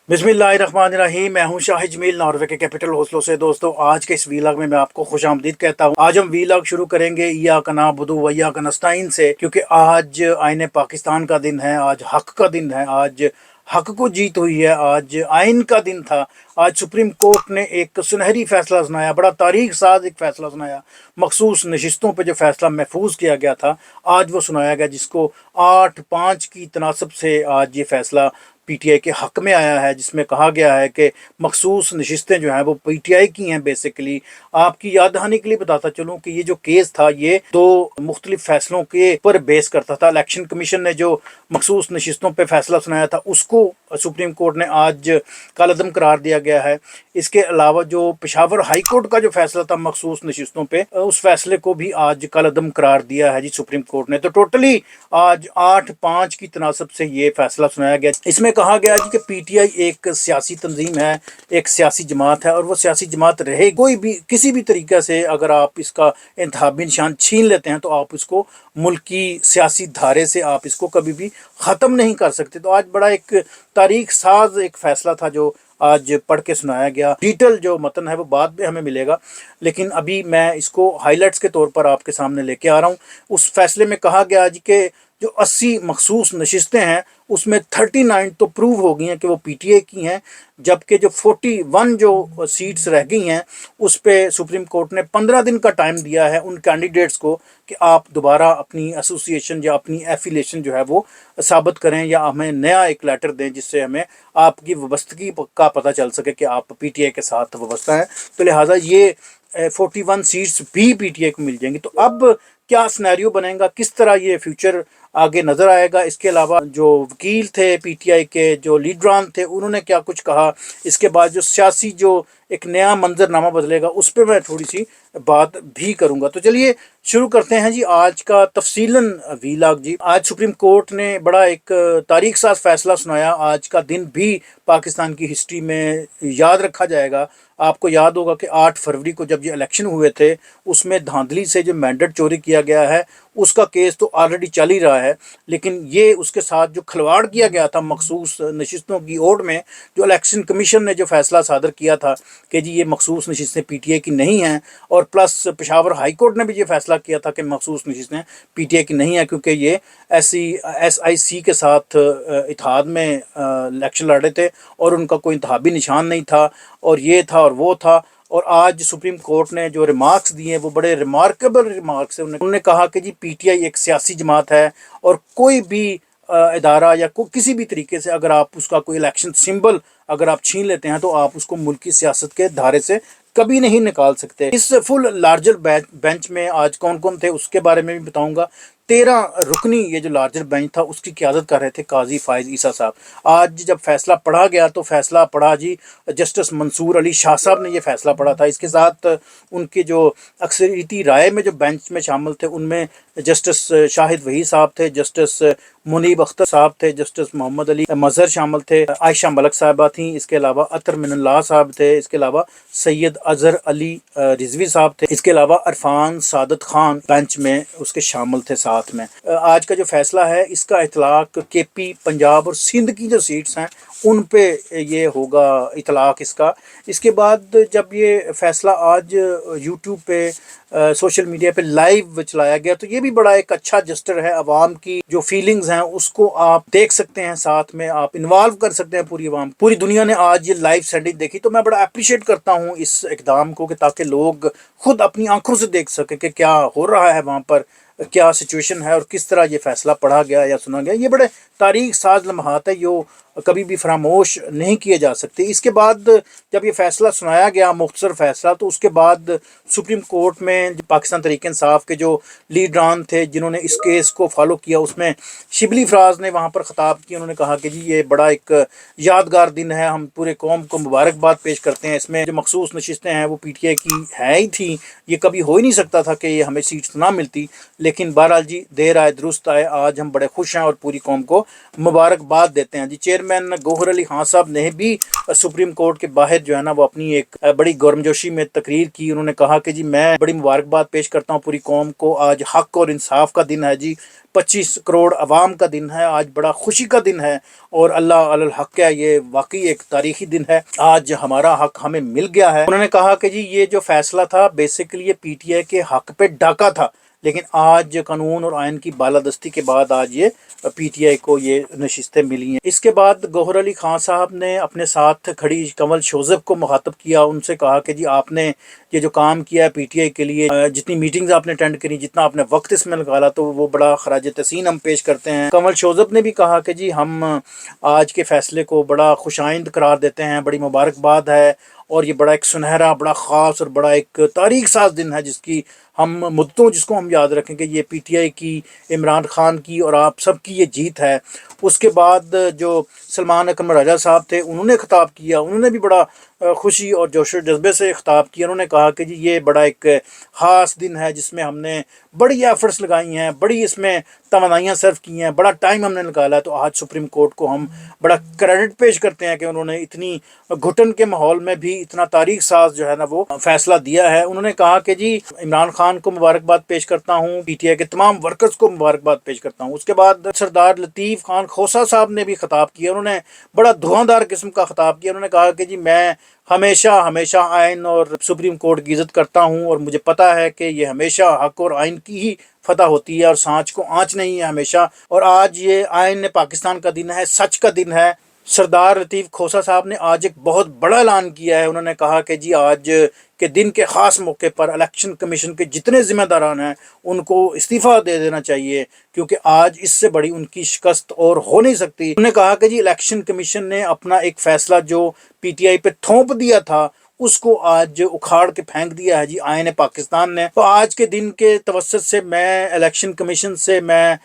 बिस्मिल्लाहिर्रहमानिर्रहीम। मैं हूं शाहिद जमील, नॉर्वे के कैपिटल ओस्लो से। दोस्तों, आज के इस वीलॉग में मैं आपको खुश आमदीद कहता हूं। आज हम वीलॉग शुरू करेंगे इय्याका नअबुदु व इय्याका नस्तईन से, क्योंकि आज आईने पाकिस्तान का दिन है, आज हक का दिन है, आज हक को जीत हुई है, आज आइन का दिन था। आज सुप्रीम कोर्ट ने एक सुनहरी फैसला सुनाया, बड़ा तारीख साज एक फैसला सुनाया। मखसूस नशिस्तों पे जो फैसला महफूज किया गया था, आज वो सुनाया गया, जिसको 8-5 की तनासब से आज ये फैसला पीटीआई के हक में आया है, जिसमें कहा गया है कि मखसूस नशिस्तें जो हैं वो पीटीआई की हैं। बेसिकली आपकी याद दहानी के लिए बताता चलूँ कि ये जो केस था, ये दो मुख्तलिफ फैसलों के ऊपर बेस करता था। इलेक्शन कमीशन ने जो मखसूस नशिस्तों पर फैसला सुनाया था, उसको सुप्रीम कोर्ट ने आज कालअदम करार दिया गया है। इसके अलावा जो पेशावर हाई कोर्ट का जो फैसला था मखसूस नशिस्तों पे, उस फैसले को भी आज कालअदम करार दिया है जी सुप्रीम कोर्ट ने। तो टोटली आज 8-5 की तनासब से ये फैसला सुनाया गया। इसमें कहा गया जी कि पीटीआई एक सियासी तंजीम है, एक सियासी जमात है, और वो सियासी जमात रहे कोई भी किसी भी तरीके से अगर आप इसका इंतखाबी निशान छीन लेते हैं तो आप इसको मुल्की सियासी धारे से आप इसको कभी भी ख़त्म नहीं कर सकते। तो आज बड़ा एक तारीख साज एक फैसला था जो आज पढ़ के सुनाया गया। डिटेल जो मतन है वो बाद में हमें मिलेगा, लेकिन अभी मैं इसको हाइलाइट्स के तौर पर आपके सामने लेके आ रहा हूँ। उस फैसले में कहा गया जी कि जो 80 मखसूस नशिस्तें हैं, उसमें 39 तो प्रूव हो गई हैं कि वो पीटीए की हैं, जबकि जो 41 जो सीट्स रह गई हैं उस पे सुप्रीम कोर्ट ने 15 दिन का टाइम दिया है उन कैंडिडेट्स को कि आप दोबारा अपनी एसोसिएशन या अपनी एफिलेशन जो है वो साबित करें, या हमें नया एक लेटर दें जिससे हमें आपकी वाबस्तगी का पता चल सके कि आप पीटीए के साथ वाबस्ता हैं। तो लिहाजा ये 41 सीट्स भी पीटीए को मिल जाएंगी। तो अब क्या सिनेरियो बनेगा, किस तरह ये फ्यूचर आगे नज़र आएगा। इसके अलावा जो वकील थे पीटीआई के, जो लीडरान थे, उन्होंने क्या कुछ कहा, इसके बाद जो सियासी जो एक नया मंजरनामा बदलेगा उस पर मैं थोड़ी सी बात भी करूंगा। तो चलिए शुरू करते हैं जी आज का तफसीलन वीलॉग जी। आज सुप्रीम कोर्ट ने बड़ा एक तारीख साज फैसला सुनाया। आज का दिन भी पाकिस्तान की हिस्ट्री में याद रखा जाएगा। आपको याद होगा कि 8 फरवरी को जब ये इलेक्शन हुए थे, उसमें धांधली से जो मैंडेट चोरी किया गया है उसका केस तो ऑलरेडी चल ही रहा है, लेकिन ये उसके साथ जो खिलवाड़ किया गया था मखसूस नशिस्तों की ओर में, जो इलेक्शन कमीशन ने जो फैसला सादर किया था कि जी ये मखसूस नशिस्तें पीटीए की नहीं हैं, और प्लस पेशावर हाई कोर्ट ने भी ये फैसला किया था कि मखसूस नशिस्तें पीटीए की नहीं हैं, क्योंकि ये SIC के साथ इत्तेहाद में इलेक्शन लड़ रहे थे और उनका कोई इंतखाबी निशान नहीं था, और ये था और वो था। और आज सुप्रीम कोर्ट ने जो रिमार्क्स दिए वो बड़े रिमार्केबल रिमार्क्स है। उन्होंने कहा कि जी पीटीआई एक सियासी जमात है, और कोई भी इदारा या किसी भी तरीके से अगर आप उसका कोई इलेक्शन सिंबल अगर आप छीन लेते हैं तो आप उसको मुल्की सियासत के धारे से कभी नहीं निकाल सकते। इस फुल लार्जर बेंच में आज कौन कौन थे उसके बारे में भी बताऊंगा। 13 रुकनी ये जो लार्जर बेंच था उसकी क़यादत कर रहे थे काजी फाइज ईसा साहब। आज जब फैसला पढ़ा गया तो फैसला पढ़ा जी जस्टिस मंसूर अली शाह साहब ने ये फैसला पढ़ा था। इसके साथ उनके जो अक्सरियती राय में जो बेंच में शामिल थे उनमें जस्टिस शाहिद वहीद साहब थे, जस्टिस मुनीब अख्तर साहब थे, जस्टिस मोहम्मद अली मजहर शामिल थे, आयशा मलक साहबा थी, इसके अलावा अतर मिनल्लाह साहब थे, इसके अलावा सैयद अजहर अली रिजवी साहब थे, इसके अलावा अरफान सादत खान बेंच में उसके शामिल थे साथ में। आज का जो फैसला है इसका इतलाक केपी, पंजाब और सिंध की जो सीट्स हैं उन पे ये होगा इतलाक इसका। इसके बाद जब ये फैसला आज यूट्यूब पे सोशल मीडिया पे लाइव चलाया गया तो ये भी बड़ा एक अच्छा जस्टर है। अवाम की जो फीलिंग्स हैं उसको आप देख सकते हैं, साथ में आप इन्वॉल्व कर सकते हैं पूरी अवाम। पूरी दुनिया ने आज ये लाइव सेंडिंग देखी, तो मैं बड़ा अप्रिशिएट करता हूँ इस इकदाम को कि ताकि लोग खुद अपनी आंखों से देख सके कि क्या हो रहा है वहाँ पर, क्या सिचुएशन है और किस तरह ये फैसला पढ़ा गया या सुना गया। ये बड़े तारीख साज लम्हात है जो कभी भी फरामोश नहीं किए जा सकते। इसके बाद जब ये फैसला सुनाया गया, मुख्तसर फैसला, तो उसके बाद सुप्रीम कोर्ट में पाकिस्तान तहरीक इंसाफ के जो लीडरान थे जिन्होंने इस केस को फॉलो किया, उसमें शिबली फराज ने वहाँ पर ख़िताब किया। उन्होंने कहा कि जी ये बड़ा एक यादगार दिन है, हम पूरे कौम को मुबारकबाद पेश करते हैं। इसमें जो मखसूस नशिस्तें हैं वो पीटीआई की है ही थी, ये कभी हो ही नहीं सकता था कि ये हमें सीट्स ना मिलती, لیکن بہرحال جی دیر آئے درست آئے، آج ہم بڑے خوش ہیں اور پوری قوم کو مبارکباد دیتے ہیں جی۔ چیئرمین گوہر علی خان صاحب نے بھی سپریم کورٹ کے باہر جو ہے نا وہ اپنی ایک بڑی گرمجوشی میں تقریر کی۔ انہوں نے کہا کہ جی میں بڑی مبارکباد پیش کرتا ہوں پوری قوم کو، آج حق اور انصاف کا دن ہے جی، 25 کروڑ عوام کا دن ہے، آج بڑا خوشی کا دن ہے اور اللہ علی الحق ہے، یہ واقعی ایک تاریخی دن ہے، آج ہمارا حق ہمیں مل گیا ہے۔ انہوں نے کہا کہ جی یہ جو فیصلہ تھا بیسیکلی یہ پی ٹی آئی کے حق پہ ڈاکہ تھا، لیکن آج قانون اور آئین کی بالادستی کے بعد آج یہ پی ٹی آئی کو یہ نشستیں ملی ہیں۔ اس کے بعد گوہر علی خان صاحب نے اپنے ساتھ کھڑی کنول شوزب کو مخاطب کیا، ان سے کہا کہ جی آپ نے یہ جو کام کیا ہے پی ٹی آئی کے لیے، جتنی میٹنگز آپ نے اٹینڈ کری، جتنا آپ نے وقت اس میں نکالا، تو وہ بڑا خراج تحسین ہم پیش کرتے ہیں۔ کنول شوزب نے بھی کہا کہ جی ہم آج کے فیصلے کو بڑا خوش آئند قرار دیتے ہیں، بڑی مبارکباد ہے، اور یہ بڑا ایک سنہرا، بڑا خاص اور بڑا ایک تاریخ ساز دن ہے جس کی ہم مدتوں جس کو ہم یاد رکھیں کہ یہ پی ٹی آئی کی، عمران خان کی اور آپ سب کی یہ جیت ہے۔ اس کے بعد جو سلمان اکرم راجہ صاحب تھے انہوں نے خطاب کیا، انہوں نے بھی بڑا خوشی اور جوش و جذبے سے خطاب کیا۔ انہوں نے کہا کہ جی یہ بڑا ایک خاص دن ہے جس میں ہم نے بڑی ایفرٹس لگائی ہیں، بڑی اس میں توانائیاں صرف کی ہیں، بڑا ٹائم ہم نے نکالا ہے، تو آج سپریم کورٹ کو ہم بڑا کریڈٹ پیش کرتے ہیں کہ انہوں نے اتنی گھٹن کے ماحول میں بھی اتنا تاریخ ساز جو ہے نا وہ فیصلہ دیا ہے۔ انہوں نے کہا کہ جی عمران خان کو مبارکباد پیش کرتا ہوں، پی ٹی آئی کے تمام ورکرز کو مبارکباد پیش کرتا ہوں۔ اس کے بعد سردار لطیف خان کھوسہ صاحب نے بھی خطاب کیا، انہوں نے بڑا دھواں دار قسم کا خطاب کیا۔ انہوں نے کہا کہ جی میں ہمیشہ آئین اور سپریم کورٹ کی عزت کرتا ہوں، اور مجھے پتا ہے کہ یہ ہمیشہ حق اور آئین کی ہی فتح ہوتی ہے اور سانچ کو آنچ نہیں ہے ہمیشہ، اور آج یہ آئین پاکستان کا دن ہے، سچ کا دن ہے۔ سردار لطیف کھوسہ صاحب نے آج ایک بہت بڑا اعلان کیا ہے، انہوں نے کہا کہ جی آج کے دن کے خاص موقع پر الیکشن کمیشن کے جتنے ذمہ داران ہیں ان کو استعفیٰ دے دینا چاہیے، کیونکہ آج اس سے بڑی ان کی شکست اور ہو نہیں سکتی۔ انہوں نے کہا کہ جی الیکشن کمیشن نے اپنا ایک فیصلہ جو پی ٹی آئی پہ تھوپ دیا تھا اس کو آج اکھاڑ کے پھینک دیا ہے جی آئین پاکستان نے۔ تو آج کے دن کے توسط سے میں الیکشن کمیشن سے میں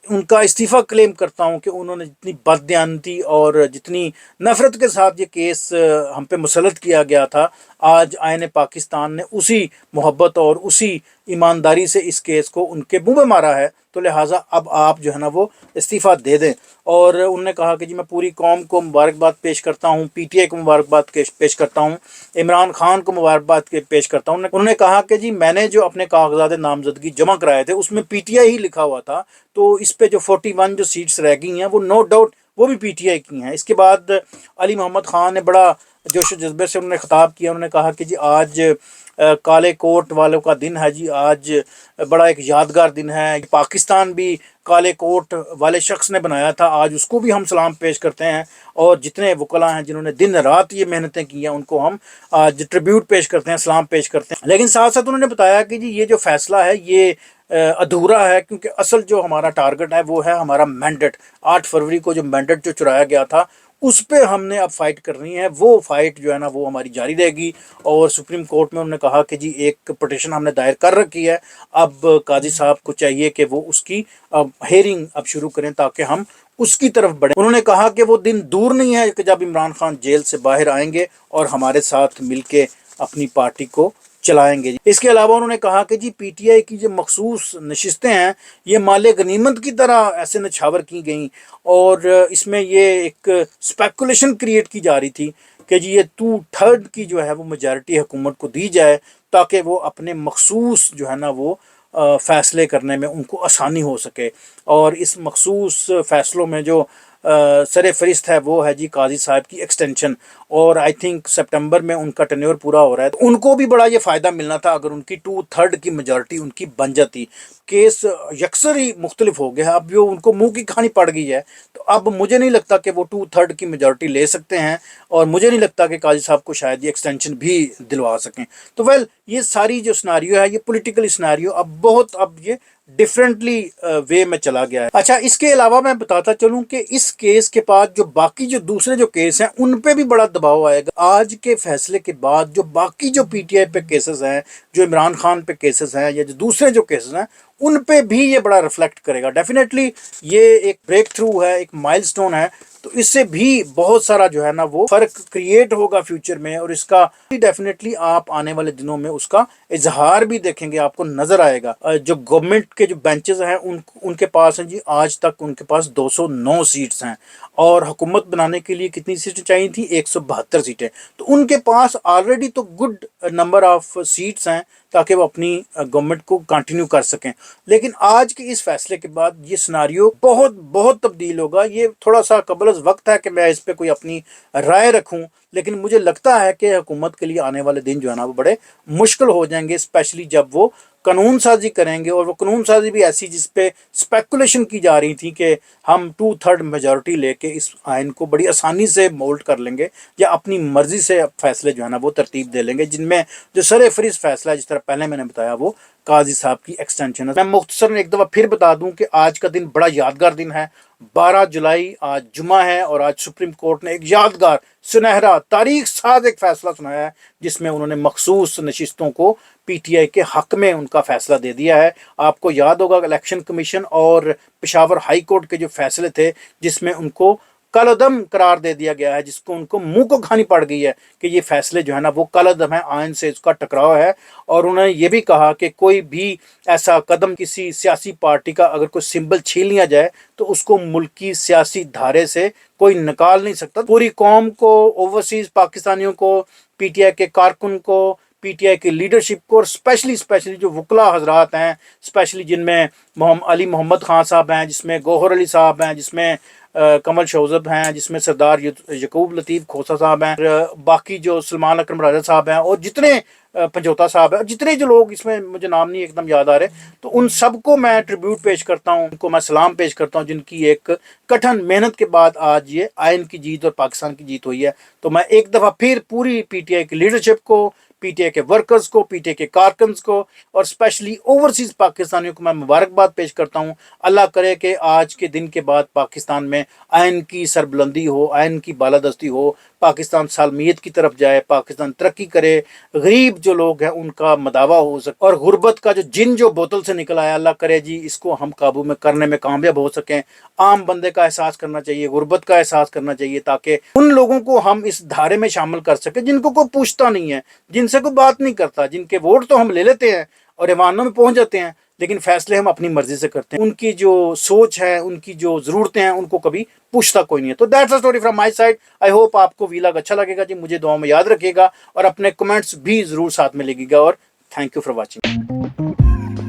ان کا استعفیٰ کلیم کرتا ہوں کہ انہوں نے جتنی بددیانتی اور جتنی نفرت کے ساتھ یہ کیس ہم پہ مسلط کیا گیا تھا، آج آئین پاکستان نے اسی محبت اور اسی ایمانداری سے اس کیس کو ان کے منہ میں مارا ہے، تو لہٰذا اب آپ جو ہے نا وہ استعفیٰ دے دیں۔ اور انہوں نے کہا کہ جی میں پوری قوم کو مبارکباد پیش کرتا ہوں، پی ٹی آئی کو مبارکباد پیش کرتا ہوں، عمران خان کو مبارکباد پیش کرتا ہوں۔ انہوں نے کہا کہ جی میں نے جو اپنے کاغذات نامزدگی جمع کرائے تھے اس میں پی ٹی آئی ہی لکھا ہوا تھا، تو اس پہ جو 41 جو سیٹس رہ گئی ہیں وہ نو ڈاؤٹ وہ بھی پی ٹی آئی کی ہیں۔ اس کے بعد علی محمد خان نے بڑا جوش و جذبے سے انہوں نے خطاب کیا، انہوں نے کہا کہ جی آج کالے کوٹ والوں کا دن ہے جی، آج بڑا ایک یادگار دن ہے، پاکستان بھی کالے کوٹ والے شخص نے بنایا تھا، آج اس کو بھی ہم سلام پیش کرتے ہیں، اور جتنے وکلاء ہیں جنہوں نے دن رات یہ محنتیں کی ہیں ان کو ہم آج ٹریبیوٹ پیش کرتے ہیں، سلام پیش کرتے ہیں۔ لیکن ساتھ ساتھ انہوں نے بتایا کہ جی یہ جو فیصلہ ہے یہ ادھورا ہے، کیونکہ اصل جو ہمارا ٹارگٹ ہے وہ ہے ہمارا مینڈیٹ۔ 8 فروری کو جو مینڈیٹ جو چرایا گیا تھا اس پہ ہم نے اب فائٹ کرنی ہے، وہ فائٹ جو ہے نا وہ ہماری جاری رہے گی۔ اور سپریم کورٹ میں انہوں نے کہا کہ جی ایک پٹیشن ہم نے دائر کر رکھی ہے، اب قاضی صاحب کو چاہیے کہ وہ اس کی ہیئرنگ اب شروع کریں تاکہ ہم اس کی طرف بڑھیں۔ انہوں نے کہا کہ وہ دن دور نہیں ہے کہ جب عمران خان جیل سے باہر آئیں گے اور ہمارے ساتھ مل کے اپنی پارٹی کو چلائیں گے۔ اس کے علاوہ انہوں نے کہا کہ جی پی ٹی آئی کی جو مخصوص نشستیں ہیں یہ مال غنیمت کی طرح ایسے نچھاور کی گئیں، اور اس میں یہ ایک اسپیکولیشن کریٹ کی جا رہی تھی کہ جی یہ 2/3 کی جو ہے وہ میجارٹی حکومت کو دی جائے تاکہ وہ اپنے مخصوص جو ہے نا وہ فیصلے کرنے میں ان کو آسانی ہو سکے۔ اور اس مخصوص فیصلوں میں جو سر فہرست ہے وہ ہے جی قاضی صاحب کی ایکسٹینشن، اور آئی تھنک سپٹمبر میں ان کا ٹینیور پورا ہو رہا ہے، تو ان کو بھی بڑا یہ فائدہ ملنا تھا اگر ان کی 2/3 کی میجارٹی ان کی بن جاتی۔ کیس یکسر ہی مختلف ہو گیا، اب جو ان کو منہ کی کہانی پڑ گئی ہے، تو اب مجھے نہیں لگتا کہ وہ 2/3 کی میجارٹی لے سکتے ہیں، اور مجھے نہیں لگتا کہ قاضی صاحب کو شاید یہ ایکسٹینشن بھی دلوا سکیں۔ تو یہ ساری جو سناریو ہے یہ پولیٹیکل سناریو اب یہ ڈیفرنٹلی وے میں چلا گیا ہے۔ اچھا، اس کے علاوہ میں بتاتا چلوں کہ اس کیس کے بعد جو باقی جو دوسرے جو کیس ہیں ان پہ بھی بڑا دباؤ آئے گا۔ آج کے فیصلے کے بعد جو باقی جو پی ٹی آئی پہ کیسز ہیں، جو عمران خان پہ کیسز ہیں، یا جو دوسرے جو کیسز ہیں، ان پہ بھی یہ بڑا ریفلیکٹ کرے گا۔ ڈیفینیٹلی یہ ایک بریک تھرو ہے، ایک مائل سٹون ہے۔ तो इससे भी बहुत सारा जो है ना वो फर्क क्रिएट होगा फ्यूचर में, और इसका डेफिनेटली आप आने वाले दिनों में उसका इजहार भी देखेंगे, आपको नजर आएगा। जो गवर्नमेंट के जो बेंचेस हैं उनके पास हैं जी, आज तक उनके पास 209 सीट्स हैं, और हुकूमत बनाने के लिए कितनी सीटें चाहिए थी, 172 सीटें। तो उनके पास ऑलरेडी तो गुड नंबर ऑफ सीट्स हैं ताकि वो अपनी गवर्नमेंट को कंटिन्यू कर सकें। लेकिन आज के इस फैसले के बाद ये सिनारियो बहुत बहुत तब्दील होगा। ये थोड़ा सा कबल वक्त है कि मैं इस पर कोई अपनी राय रखूं, लेकिन मुझे लगता है कि हुकूमत के लिए आने वाले दिन जो है ना वो बड़े मुश्किल हो जाएंगे, स्पेशली जब वो कानून साजी करेंगे, और वो कानून साजी भी ऐसी जिस पे स्पेकुलेशन की जा रही थी कि हम 2/3 मेजॉरिटी लेके इस आइन को बड़ी आसानी से मोल्ड कर लेंगे, या अपनी मर्जी से फैसले जो है ना वो तरतीब दे लेंगे, जिनमें जो सरेफरीज फैसला है जिस तरह पहले मैंने बताया वो काजी साहब की एक्सटेंशन है। मैं मुख्तसर एक दफ़ा फिर बता दूं कि आज का दिन बड़ा यादगार दिन है। 12 जुलाई आज जुमा है, और आज सुप्रीम कोर्ट ने एक यादगार सुनहरा तारीख साज एक फैसला सुनाया है, जिसमें उन्होंने मखसूस नशिस्तों को पीटीआई के हक में उनका फैसला दे दिया है। आपको याद होगा इलेक्शन कमीशन और पेशावर हाई कोर्ट के जो फैसले थे, जिसमें उनको कलअदम करार दे दिया गया है, जिसको उनको मुंह को खानी पड़ गई है कि ये फैसले जो है ना वो कलअदम है, आइन से इसका टकराव है। और उन्होंने ये भी कहा कि कोई भी ऐसा कदम किसी सियासी पार्टी का अगर कोई सिंबल छीन लिया जाए तो उसको मुल्क की सियासी धारे से कोई निकाल नहीं सकता। पूरी कौम को, ओवरसीज पाकिस्तानियों को, पीटीआई के कारकुन को, पीटीआई की लीडरशिप को, और स्पेशली जो वकला हजरात हैं, स्पेशली जिनमें अली मोहम्मद खान साहब हैं, जिसमें गौहर अली साहब हैं, जिसमें कमल शौजब हैं, जिसमें सरदार यकूब लतीफ़ खोसा साहब हैं, और बाकी जो सलमान अकरम राजा साहब हैं, और जितने पंजोता साहब हैं, और जितने जो लोग, इसमें मुझे नाम नहीं एकदम याद आ रहे, तो उन सबको मैं ट्रिब्यूट पेश करता हूँ, उनको मैं सलाम पेश करता हूँ, जिनकी एक कठिन मेहनत के बाद आज ये आइन की जीत और पाकिस्तान की जीत हुई है। तो मैं एक दफ़ा फिर पूरी पीटीआई की लीडरशिप को, पीटीआई के वर्कर्स को, पीटीआई के कारकन्स को, और स्पेशली ओवरसीज पाकिस्तानियों को मैं मुबारकबाद पेश करता हूँ। अल्लाह करे कि आज के दिन के बाद पाकिस्तान में आइन की सरबुलंदी हो, आइन की बालादस्ती हो, पाकिस्तान सालमियत की तरफ जाए, पाकिस्तान तरक्की करे, गरीब जो लोग हैं उनका मदावा हो सके, और गुर्बत का जो जिन जो बोतल से निकल आया, अल्लाह करे जी इसको हम काबू में करने में कामयाब हो सकें। आम बंदे का एहसास करना चाहिए, गुर्बत का एहसास करना चाहिए, ताकि उन लोगों को हम इस धारे में शामिल कर सकें जिनको कोई पूछता नहीं है, जिनसे कोई बात नहीं करता, जिनके वोट तो हम ले लेते हैं और ईवानों में पहुंच जाते हैं, लेकिन फैसले हम अपनी मर्जी से करते हैं। उनकी जो सोच है, उनकी जो ज़रूरतें हैं, उनको कभी पूछता कोई नहीं है। तो that's a story from my side. I hope आपको वीलॉग अच्छा लगेगा जी, मुझे दुआ में याद रखिएगा, और अपने कमेंट्स भी ज़रूर साथ में लिखिएगा, और थैंक यू फॉर वॉचिंग।